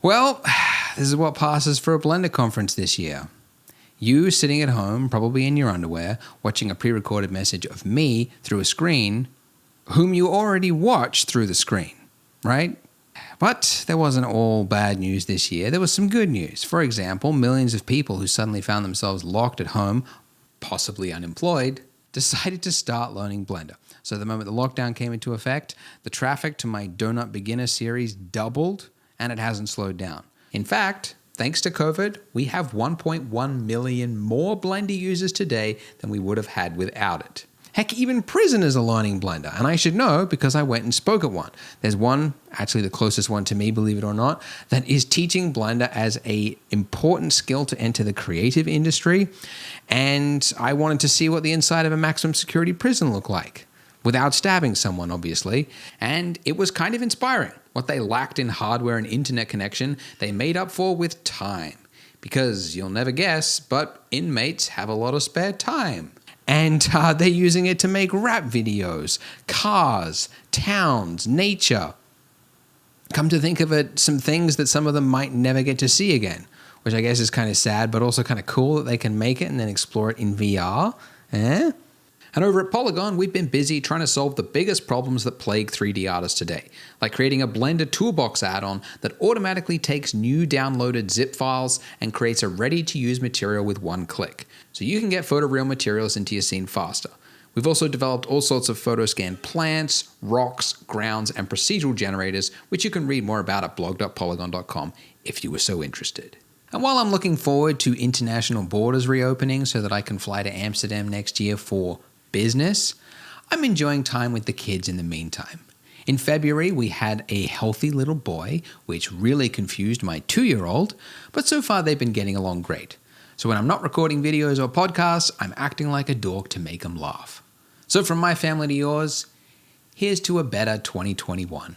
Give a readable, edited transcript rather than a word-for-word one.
Well, this is what passes for a Blender conference this year. You sitting at home, probably in your underwear, watching a pre-recorded message of me through a screen, whom you already watched through the screen, right? But there wasn't all bad news this year. There was some good news. For example, millions of people who suddenly found themselves locked at home, possibly unemployed, decided to start learning Blender. So the moment the lockdown came into effect, the traffic to my Donut Beginner series doubled, and it hasn't slowed down. In fact, thanks to COVID, we have 1.1 million more Blender users today than we would have had without it. Heck, even prisoners are learning Blender, and I should know because I went and spoke at one. There's one, actually the closest one to me, believe it or not, that is teaching Blender as an important skill to enter the creative industry, and I wanted to see what the inside of a maximum security prison looked like, without stabbing someone, obviously, and it was kind of inspiring. What they lacked in hardware and internet connection, they made up for with time. Because you'll never guess, but inmates have a lot of spare time. And they're using it to make rap videos, cars, towns, nature. Come to think of it, some things that some of them might never get to see again, which I guess is kind of sad, but also kind of cool that they can make it and then explore it in VR. And over at Poliigon, we've been busy trying to solve the biggest problems that plague 3D artists today, like creating a Blender Toolbox add-on that automatically takes new downloaded zip files and creates a ready-to-use material with one click, so you can get photoreal materials into your scene faster. We've also developed all sorts of photo-scanned plants, rocks, grounds, and procedural generators, which you can read more about at blog.poliigon.com if you were so interested. And while I'm looking forward to international borders reopening so that I can fly to Amsterdam next year for business, I'm enjoying time with the kids in the meantime. In February, we had a healthy little boy, which really confused my 2-year-old, but so far they've been getting along great. So when I'm not recording videos or podcasts, I'm acting like a dork to make them laugh. So from my family to yours, here's to a better 2021.